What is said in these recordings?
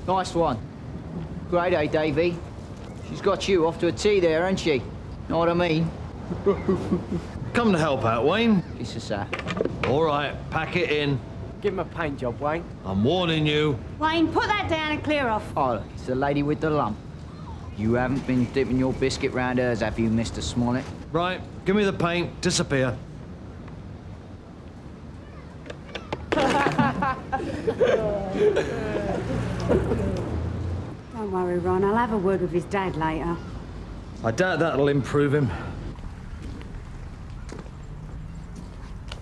Nice one. Great, eh, Davy? She's got you off to a tee there, hasn't she? Know what I mean? Come to help out, Wayne. It's a sir. All right, pack it in. Give him a paint job, Wayne. I'm warning you. Wayne, put that down and clear off. Oh, look, it's the lady with the lump. You haven't been dipping your biscuit round hers, have you, Mr. Smollett? Right, give me the paint. Disappear. Don't worry, Ron. I'll have a word with his dad later. I doubt that'll improve him.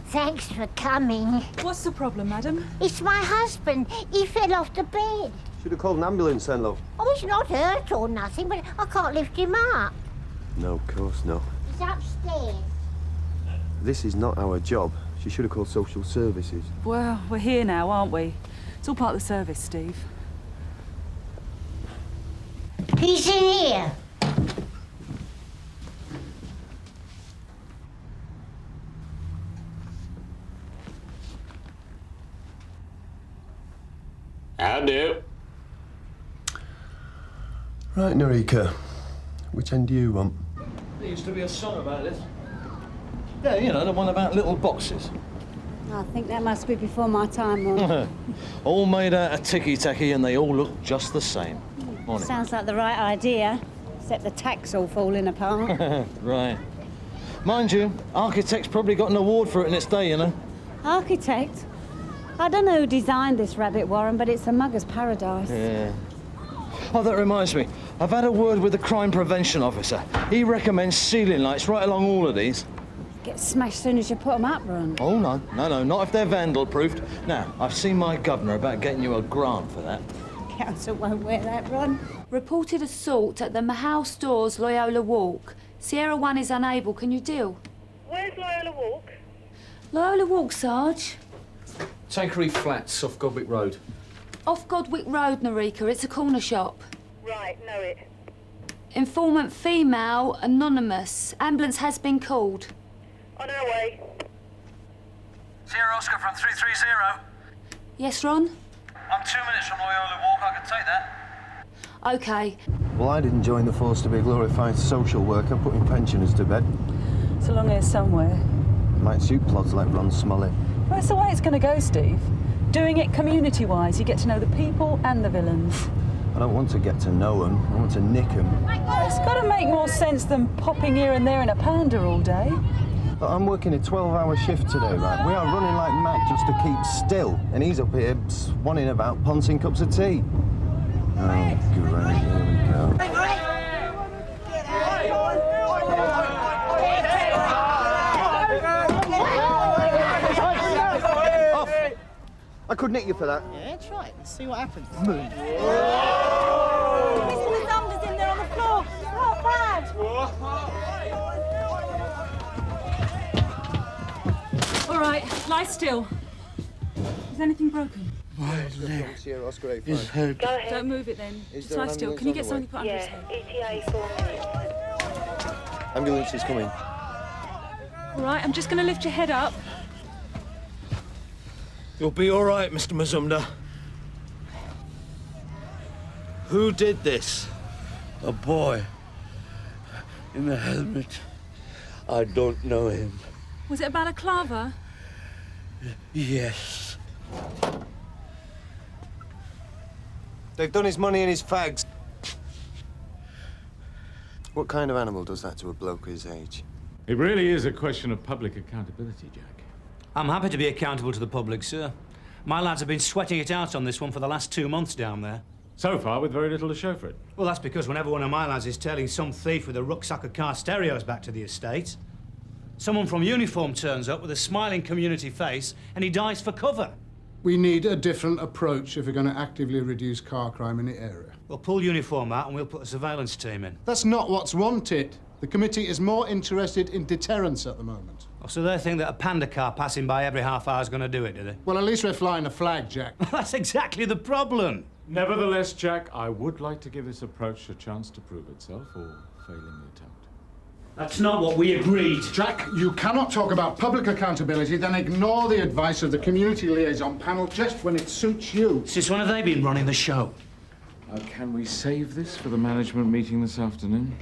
Thanks for coming. What's the problem, madam? It's my husband. He fell off the bed. Should have called an ambulance then, love. Oh, he's not hurt or nothing, but I can't lift him up. No, of course not. He's upstairs. This is not our job. She should have called social services. Well, we're here now, aren't we? It's all part of the service, Steve. He's in here. How do? Right, Norika. Which end do you want? There used to be a song about this. Yeah, you know, the one about little boxes. I think that must be before my time, Ron. All made out of ticky-tacky and they all look just the same. Morning. Sounds like the right idea, except the tack's all falling apart. Right. Mind you, architect's probably got an award for it in its day, you know. Architect? I don't know who designed this rabbit warren, but it's a mugger's paradise. Yeah. Oh, that reminds me. I've had a word with the crime prevention officer. He recommends ceiling lights right along all of these. Get smashed soon as you put them up, Ron. Oh, no, not if they're vandal-proofed. Now, I've seen my governor about getting you a grant for that. Council won't wear that, Ron. Reported assault at the Mahal Stores, Loyola Walk. Sierra 1 is unable. Can you deal? Where's Loyola Walk? Loyola Walk, Sarge. Tankery Flats off Godwick Road. Off Godwick Road, Norika. It's a corner shop. Right, know it. Informant female, anonymous. Ambulance has been called. On our way. Sierra Oscar from 330. Yes, Ron? I'm 2 minutes from Loyola Walk. I can take that. OK. Well, I didn't join the force to be a glorified social worker putting pensioners to bed. It's along here somewhere. Might suit plods like Ron Smollett. Well, that's the way it's going to go, Steve. Doing it community-wise, you get to know the people and the villains. I don't want to get to know them. I want to nick them. Well, it's got to make more sense than popping here and there in a panda all day. But I'm working a 12-hour shift today, right? We are running like mad just to keep still. And he's up here swanning about poncing cups of tea. Oh, great. Here we go. Off. I could nick you for that. Yeah, try it. Let's see what happens. Mr. Mazumder's in there on the floor. It's not bad. All right, lie still. Is anything broken? My leg. Sierra Oscar 85. Go ahead. Don't move it then. Is Just there lie an still. Can you get ambulance something put under his head? ETA 4 minutes. Ambulance is coming. All right, I'm just going to lift your head up. You'll be all right, Mr. Mazumder. Who did this? A boy in a helmet. I don't know him. Was it a balaclava? Yes. They've done his money and his fags. What kind of animal does that to a bloke his age? It really is a question of public accountability, Jack. I'm happy to be accountable to the public, sir. My lads have been sweating it out on this one for the last 2 months down there. So far, with very little to show for it. Well, that's because whenever one of my lads is tailing some thief with a rucksack of car stereos back to the estate, someone from uniform turns up with a smiling community face and he dies for cover. We need a different approach if we're going to actively reduce car crime in the area. Well, pull uniform out and we'll put a surveillance team in. That's not what's wanted. The committee is more interested in deterrence at the moment. Oh, so they think that a panda car passing by every half hour is going to do it, do they? Well, at least we're flying a flag, Jack. That's exactly the problem. Nevertheless, Jack, I would like to give this approach a chance to prove itself, or failing the attempt. That's not what we agreed. Jack, you cannot talk about public accountability, then ignore the advice of the community liaison panel just when it suits you. Since when have they been running the show? Can we save this for the management meeting this afternoon?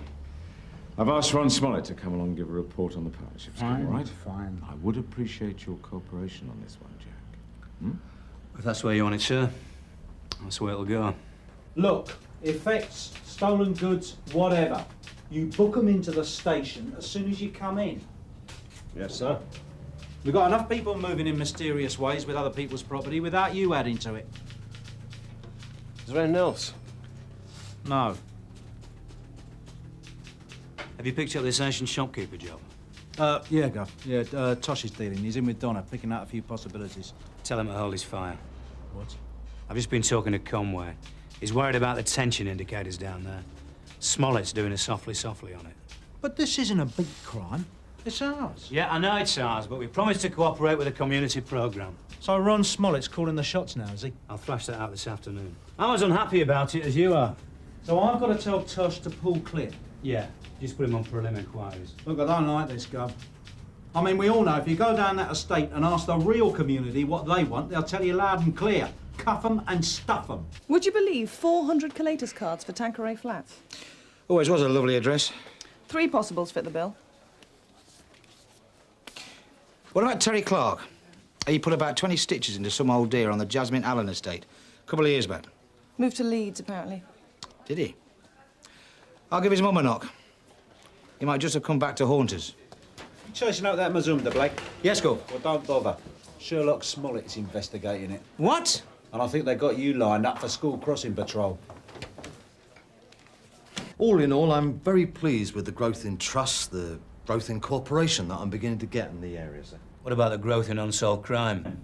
I've asked Ron Smollett to come along and give a report on the partnership scheme, all right? Fine. I would appreciate your cooperation on this one, Jack. If that's where you want it, sir, that's where it'll go. Look, effects, stolen goods, whatever. You book them into the station as soon as you come in. Yes, sir. We've got enough people moving in mysterious ways with other people's property without you adding to it. Is there anything else? No. Have you picked up this Asian shopkeeper job? Yeah, Gov. Yeah, Tosh is dealing. He's in with Donna, picking out a few possibilities. Tell him to hold his fire. What? I've just been talking to Conway. He's worried about the tension indicators down there. Smollett's doing a softly on it. But this isn't a big crime. It's ours. Yeah, I know it's ours, but we promised to cooperate with the community programme. So Ron Smollett's calling the shots now, is he? I'll thrash that out this afternoon. I'm as unhappy about it as you are. So I've got to tell Tosh to pull clear. Yeah, just put him on prelim inquiries. Look, I don't like this, Gov. I mean, we all know if you go down that estate and ask the real community what they want, they'll tell you loud and clear. Cuff 'em and stuff 'em. Would you believe 400 collatus cards for Tanqueray Flats? Always was a lovely address. 3 possibles fit the bill. What about Terry Clark? He put about 20 stitches into some old deer on the Jasmine Allen estate a couple of years back. Moved to Leeds, apparently. Did he? I'll give his mum a knock. He might just have come back to haunt us. You chasing out that Mazumda, Blake? Yes, Gov. Well, don't bother. Sherlock Smollett's investigating it. What? And I think they got you lined up for school crossing patrol. All in all, I'm very pleased with the growth in trust, the growth in cooperation that I'm beginning to get in the area, sir. What about the growth in unsolved crime?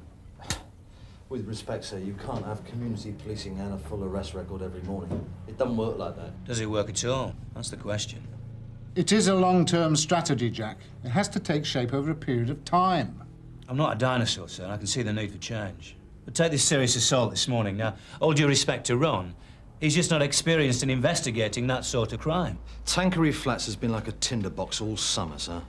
With respect, sir, you can't have community policing and a full arrest record every morning. It doesn't work like that. Does it work at all? That's the question. It is a long-term strategy, Jack. It has to take shape over a period of time. I'm not a dinosaur, sir. I can see the need for change. But take this serious assault this morning. Now, all due respect to Ron, he's just not experienced in investigating that sort of crime. Tanqueray Flats has been like a tinderbox all summer, sir.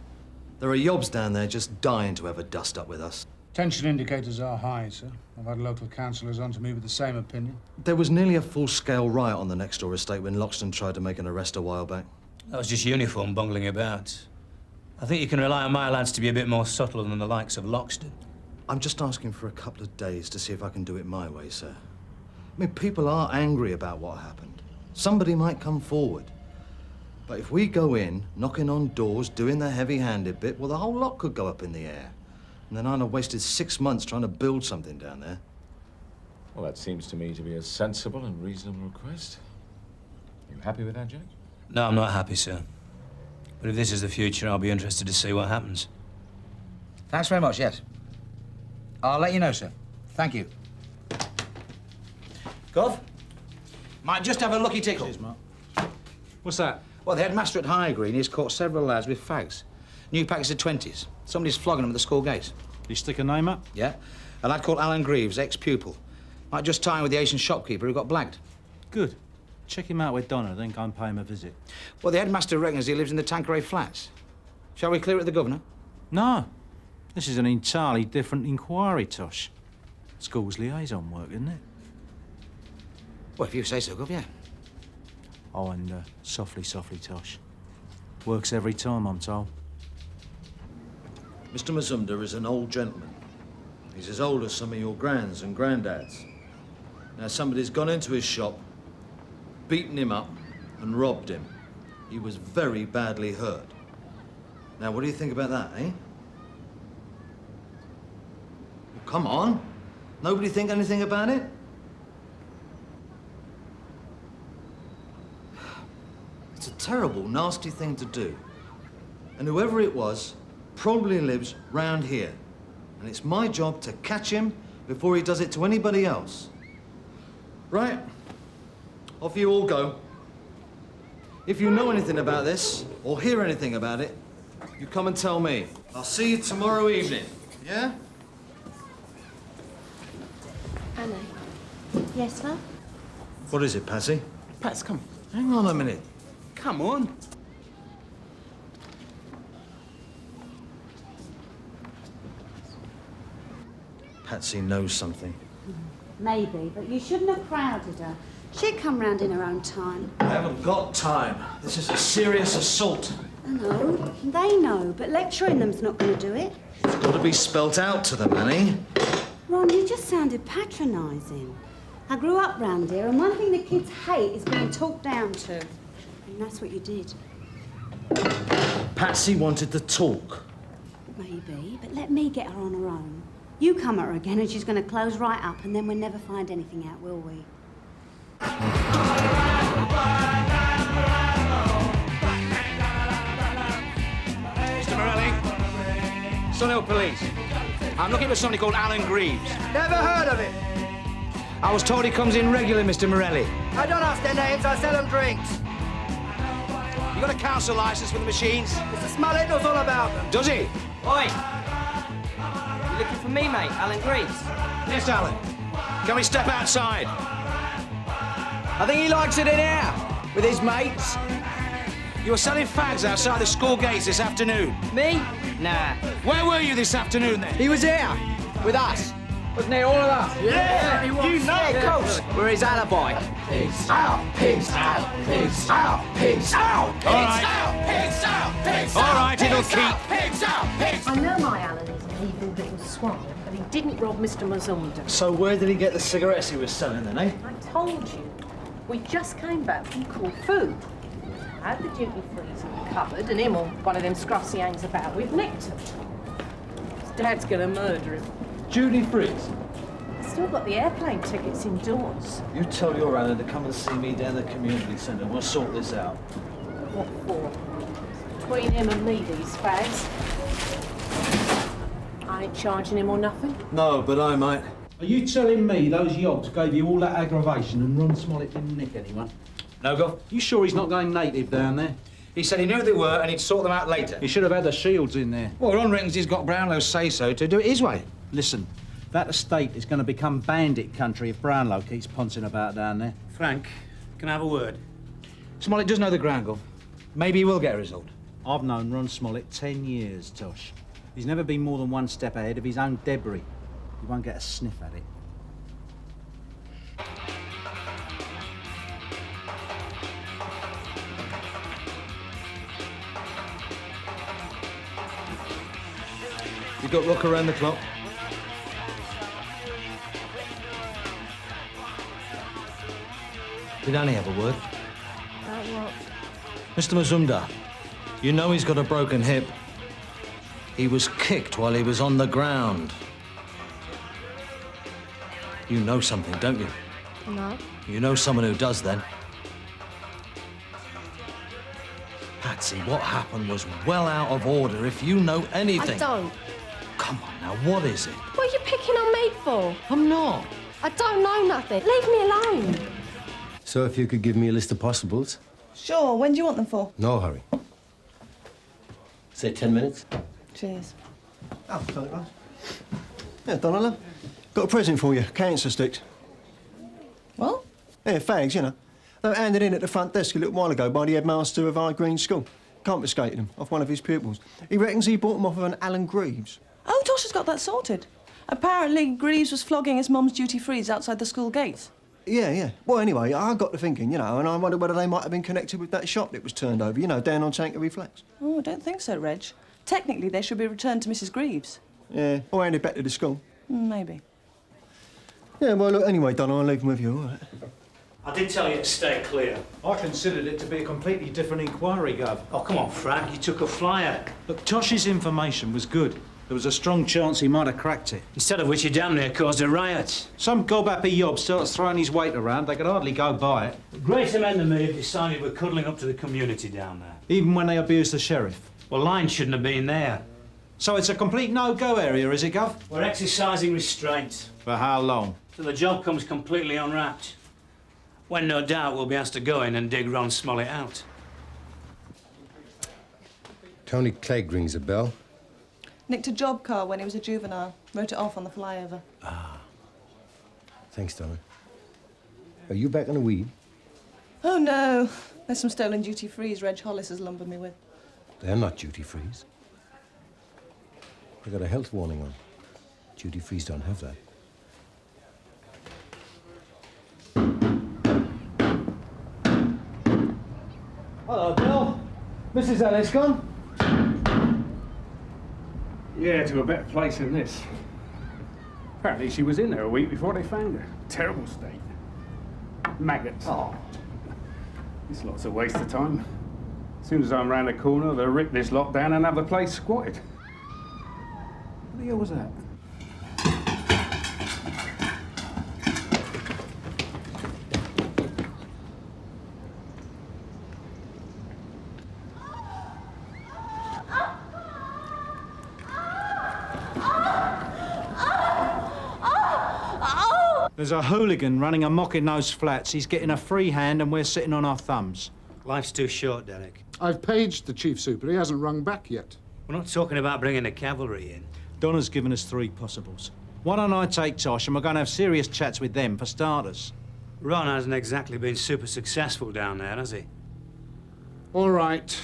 There are yobs down there just dying to have a dust up with us. Tension indicators are high, sir. I've had local councillors on to me with the same opinion. There was nearly a full-scale riot on the next-door estate when Loxton tried to make an arrest a while back. That was just uniform bungling about. I think you can rely on my lads to be a bit more subtle than the likes of Loxton. I'm just asking for a couple of days to see if I can do it my way, sir. I mean, people are angry about what happened. Somebody might come forward. But if we go in, knocking on doors, doing the heavy-handed bit, well, the whole lot could go up in the air. And then I'd have wasted 6 months trying to build something down there. Well, that seems to me to be a sensible and reasonable request. You happy with that, Jack? No, I'm not happy, sir. But if this is the future, I'll be interested to see what happens. Thanks very much, yes. I'll let you know, sir. Thank you. Gov? Might just have a lucky tickle. Cheers, Mark. What's that? Well, the headmaster at High Green has caught several lads with fags. New packets of 20s. Somebody's flogging them at the school gates. Did you stick a name up? Yeah. A lad called Alan Greaves, ex-pupil. Might just tie in with the Asian shopkeeper who got blagged. Good. Check him out with Donna, then go and pay him a visit. Well, the headmaster reckons he lives in the Tanqueray Flats. Shall we clear it with the governor? No. This is an entirely different inquiry, Tosh. School's liaison work, isn't it? Well, if you say so, Gov, yeah. Oh, and softly, Tosh. Works every time, I'm told. Mr. Mazumda is an old gentleman. He's as old as some of your grands and granddads. Now, somebody's gone into his shop, beaten him up, and robbed him. He was very badly hurt. Now, what do you think about that, eh? Well, come on. Nobody think anything about it? It's a terrible, nasty thing to do. And whoever it was probably lives round here. And it's my job to catch him before he does it to anybody else. Right? Off you all go. If you know anything about this, or hear anything about it, you come and tell me. I'll see you tomorrow evening, yeah? Anna. Yes, sir? What is it, Patsy? Pats, come. Hang on a minute. Come on. Patsy knows something. Maybe, but you shouldn't have crowded her. She'd come round in her own time. I haven't got time. This is a serious assault. I know. They know, but lecturing them's not going to do it. It's got to be spelt out to them, Annie. Ron, you just sounded patronising. I grew up round here, and one thing the kids hate is being talked down to. And that's what you did. Patsy wanted to talk. Maybe, but let me get her on her own. You come at her again, and she's going to close right up, and then we'll never find anything out, will we? Mr. Morelli, Sunhill Police. I'm looking for somebody called Alan Greaves. Never heard of him. I was told he comes in regularly, Mr. Morelli. I don't ask their names, I sell them drinks. You got a council license for the machines? Mr. Smollett knows all about them. Does he? Oi! You looking for me, mate? Alan Greaves? Yes, Alan. Can we step outside? I think he likes it in here, with his mates. You were selling fags outside the school gates this afternoon. Me? Nah. Where were you this afternoon, then? He was here, with us. Wasn't he, all of us? Yeah, he was. You know. Yeah, of course. We're his alibi. Pigs out, pigs out, pigs out, pigs out, pigs out, pigs out, pigs out. All right, it'll keep. Pigs out, pigs. I know my Alan is an evil little swine, but he didn't rob Mr. Mazumda. So where did he get the cigarettes he was selling then, eh? I told you. We just came back from Corfu. I had the duty freeze in the cupboard, and him or one of them scruffs he hangs about with nicked him. His dad's gonna murder him. Duty freeze. I've still got the airplane tickets indoors. You tell your Alan to come and see me down the community centre. We'll sort this out. What for? Between him and me, these fags. I ain't charging him or nothing. No, but I might. Are you telling me those yobs gave you all that aggravation and Ron Smollett didn't nick anyone? No, go. You sure he's not going native down there? He said he knew they were and he'd sort them out later. He should have had the shields in there. Well, Ron reckons he's got Brownlow's say-so to do it his way. Listen, that estate is going to become bandit country if Brownlow keeps poncing about down there. Frank, can I have a word? Smollett does know the Grangle. Maybe he will get a result. I've known Ron Smollett 10 years, Tosh. He's never been more than one step ahead of his own debris. He won't get a sniff at it. You got Rock around the clock? Did Annie have a word? About what? Mr. Mazumda, you know he's got a broken hip. He was kicked while he was on the ground. You know something, don't you? No. You know someone who does, then. Patsy, what happened was well out of order. If you know anything... I don't. Come on now, what is it? What are you picking on me for? I'm not. I don't know nothing. Leave me alone. So if you could give me a list of possibles? Sure, when do you want them for? No hurry. Say 10 minutes. Cheers. Oh, something nice. Yeah, Donnelly. Got a present for you. Cancer sticks. What? Yeah, fags, you know. They were handed in at the front desk a little while ago by the headmaster of High Green School. Confiscated them off one of his pupils. He reckons he bought them off of an Alan Greaves. Oh, Tosh has got that sorted. Apparently, Greaves was flogging his mum's duty-frees outside the school gates. Yeah, yeah. Well, anyway, I got to thinking, you know, and I wondered whether they might have been connected with that shop that was turned over, you know, down on Tankery Flats. Oh, I don't think so, Reg. Technically, they should be returned to Mrs. Greaves. Yeah, or handed back to the school. Maybe. Yeah, well, look, anyway, Donna, I'll leave them with you, all right? I did tell you to stay clear. I considered it to be a completely different inquiry, Gov. Oh, come on, Frank, you took a flyer. Look, Tosh's information was good. There was a strong chance he might have cracked it. Instead of which he damn near caused a riot. Some gob-happy yob starts throwing his weight around. They could hardly go by it. Greater men than me have decided we're cuddling up to the community down there. Even when they abuse the sheriff. Well, lines shouldn't have been there. So it's a complete no-go area, is it, Gov? We're exercising restraint. For how long? Till the job comes completely unwrapped. When no doubt we'll be asked to go in and dig Ron Smollett out. Tony Clegg rings a bell. Nicked a job car when he was a juvenile. Wrote it off on the flyover. Thanks, Donna. Are you back on the weed? Oh, no. There's some stolen duty-frees Reg Hollis has lumbered me with. They're not duty-frees. I got a health warning on. Duty-frees don't have that. Hello, Bill. Mrs. Ellis gone? Yeah, to a better place than this. Apparently she was in there a week before they found her. Terrible state. Maggots. Oh. This lot's a waste of time. As soon as I'm round the corner, they'll rip this lot down and have the place squatted. What the hell was that? There's a hooligan running amok in those flats. He's getting a free hand and we're sitting on our thumbs. Life's too short, Derek. I've paged the Chief Super. He hasn't rung back yet. We're not talking about bringing the cavalry in. Donna's given us 3 possibles. Why don't I take Tosh and we're going to have serious chats with them for starters? Ron hasn't exactly been super successful down there, has he? All right.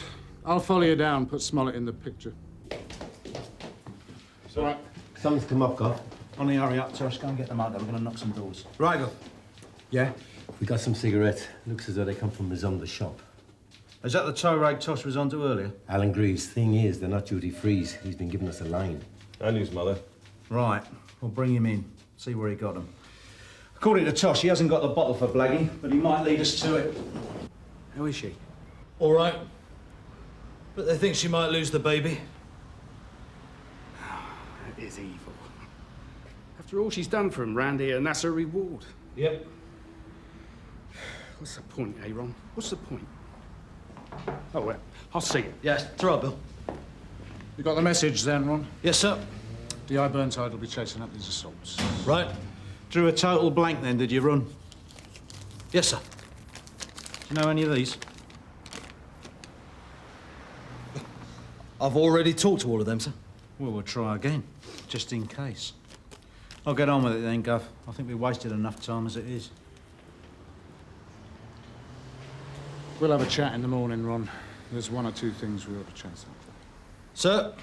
I'll follow you down, put Smollett in the picture. It's all right. Something's come up, Gov. Only hurry up, Tosh. Go and get them out there. We're going to knock some doors. Right, Gov. Yeah? We got some cigarettes. Looks as though they come from Mazumda's shop. Is that the tow rag Tosh was onto earlier? Alan Greaves. Thing is, they're not duty-frees. He's been giving us a line. And his mother. Right. We'll bring him in. See where he got them. According to Tosh, he hasn't got the bottle for blagging, but he might lead us to it. How is she? All right. But they think she might lose the baby. That is evil. After all she's done for him round here, and that's her reward. Yep. What's the point, Aaron? What's the point? Oh, well, I'll see you. Yes, it's all right, Bill. You got the message then, Ron? Yes, sir. D.I. Burnside will be chasing up these assaults. Right. Drew a total blank then, did you, Run? Yes, sir. Do you know any of these? I've already talked to all of them, sir. Well, we'll try again, just in case. I'll get on with it then, Gov. I think we wasted enough time as it is. We'll have a chat in the morning, Ron. There's 1 or 2 things we ought to chat about. Sir?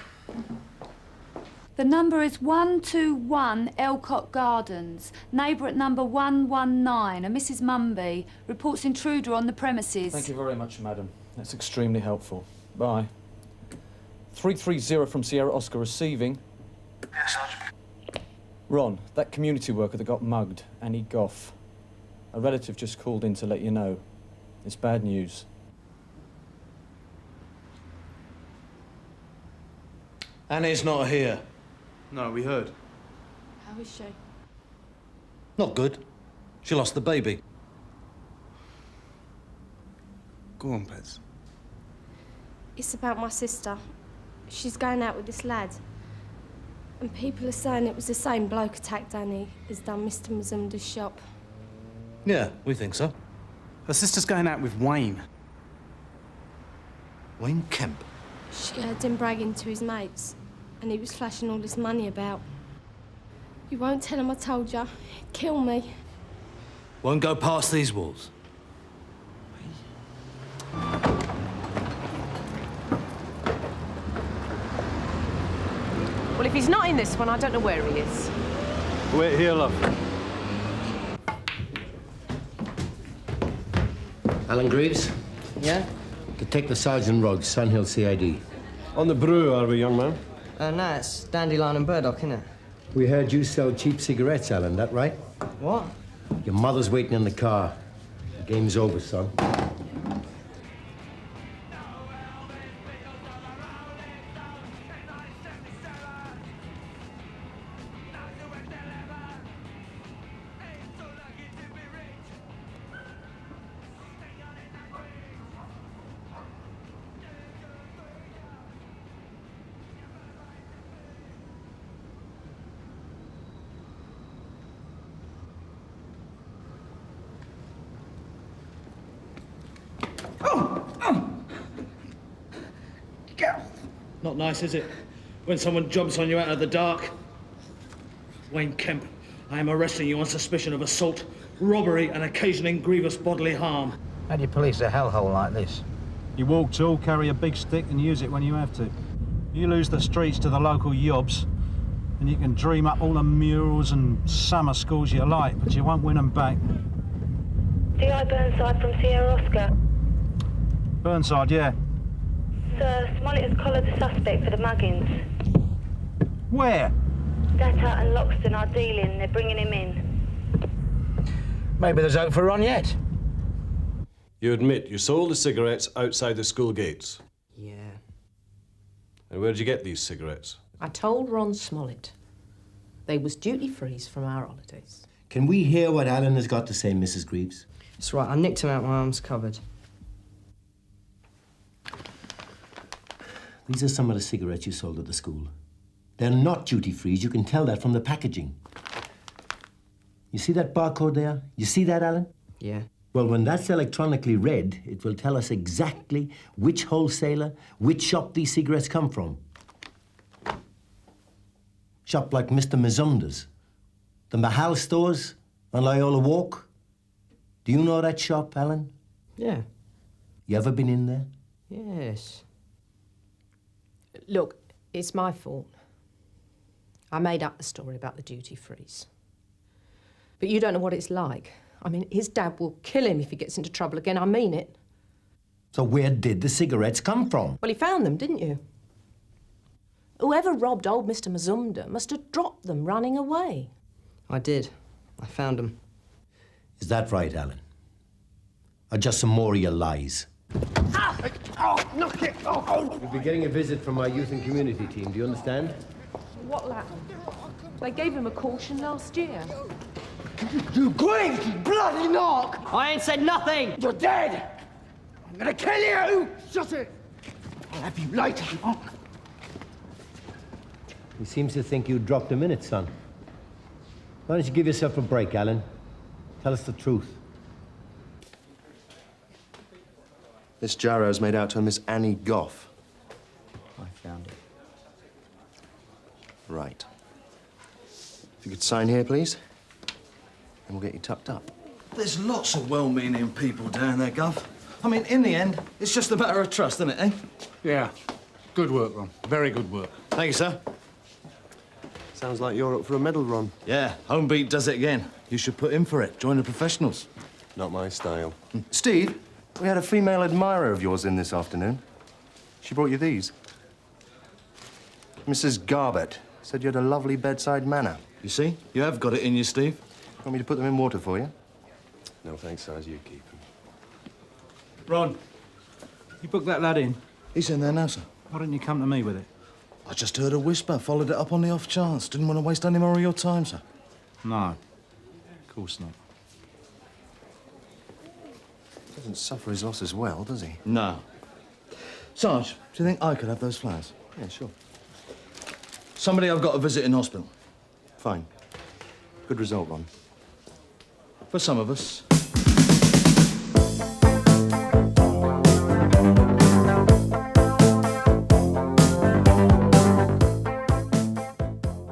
The number is 121 Elcott Gardens. Neighbour at number 119, a Mrs. Mumby, reports intruder on the premises. Thank you very much, madam. That's extremely helpful. Bye. 330 from Sierra Oscar receiving. Yes, Sergeant. Ron, that community worker that got mugged, Annie Goff. A relative just called in to let you know. It's bad news. Annie's not here. No, we heard. How is she? Not good. She lost the baby. Go on, Pez. It's about my sister. She's going out with this lad. And people are saying it was the same bloke attacked Annie as done Mr. Mazumda's shop. Yeah, we think so. Her sister's going out with Wayne. Wayne Kemp? She heard him bragging to his mates, and he was flashing all this money about. You won't tell him I told you. He'd kill me. Won't go past these walls. Well, if he's not in this one, I don't know where he is. Wait here, love. Alan Greaves? Yeah? Detective Sergeant Roggs, Sandhill CID. On the brew, are we, young man? No, it's Dandelion and Burdock, isn't it? We heard you sell cheap cigarettes, Alan, that right? What? Your mother's waiting in the car. The game's over, son. Not nice, is it? When someone jumps on you out of the dark. Wayne Kemp, I am arresting you on suspicion of assault, robbery, and occasioning grievous bodily harm. How do you police a hellhole like this? You walk tall, carry a big stick and use it when you have to. You lose the streets to the local yobs, and you can dream up all the murals and summer schools you like, but you won't win them back. D.I. Burnside from Sierra Oscar. Burnside, yeah. Sir, Smollett has collared the suspect for the muggings. Where? Data and Loxton are dealing. They're bringing him in. Maybe there's hope for Ron yet. You admit you sold the cigarettes outside the school gates. Yeah. And where did you get these cigarettes? I told Ron Smollett. They was duty-frees from our holidays. Can we hear what Alan has got to say, Mrs. Greaves? That's right, I nicked him out my arm's cupboard. These are some of the cigarettes you sold at the school. They're not duty-frees. You can tell that from the packaging. You see that barcode there? You see that, Alan? Yeah. Well, when that's electronically read, it will tell us exactly which wholesaler, which shop these cigarettes come from. Shop like Mr. Mizunda's, the Mahal stores on Loyola Walk. Do you know that shop, Alan? Yeah. You ever been in there? Yes. Look, it's my fault. I made up the story about the duty-frees. But you don't know what it's like. I mean, his dad will kill him if he gets into trouble again. I mean it. So where did the cigarettes come from? Well, he found them, didn't you? Whoever robbed old Mr. Mazumda must have dropped them running away. I did. I found them. Is that right, Alan? Or just some more of your lies? Oh, knock it! Oh. You'll be getting a visit from our youth and community team, do you understand? What happened? They gave him a caution last year. You Greaves, you bloody knock! I ain't said nothing! You're dead! I'm gonna kill you! Shut it! I'll have you later. He seems to think you dropped a minute, son. Why don't you give yourself a break, Alan? Tell us the truth. This Jarrow's made out to a Miss Annie Goff. I found it. Right. If you could sign here, please, and we'll get you tucked up. There's lots of well-meaning people down there, Gov. I mean, in the end, it's just a matter of trust, isn't it, eh? Yeah. Good work, Ron. Very good work. Thank you, sir. Sounds like you're up for a medal, Ron. Yeah, Home Beat does it again. You should put in for it. Join the professionals. Not my style. Steve, we had a female admirer of yours in this afternoon. She brought you these. Mrs. Garbett said you had a lovely bedside manner. You see? You have got it in you, Steve. Want me to put them in water for you? No, thanks, sirs. You keep them. Ron, you booked that lad in? He's in there now, sir. Why didn't you come to me with it? I just heard a whisper, followed it up on the off chance. Didn't want to waste any more of your time, sir. No, of course not. Doesn't suffer his loss as well, does he? No. Sarge, do you think I could have those flowers? Yeah, sure. Somebody I've got to visit in hospital. Fine. Good result, Ron. For some of us.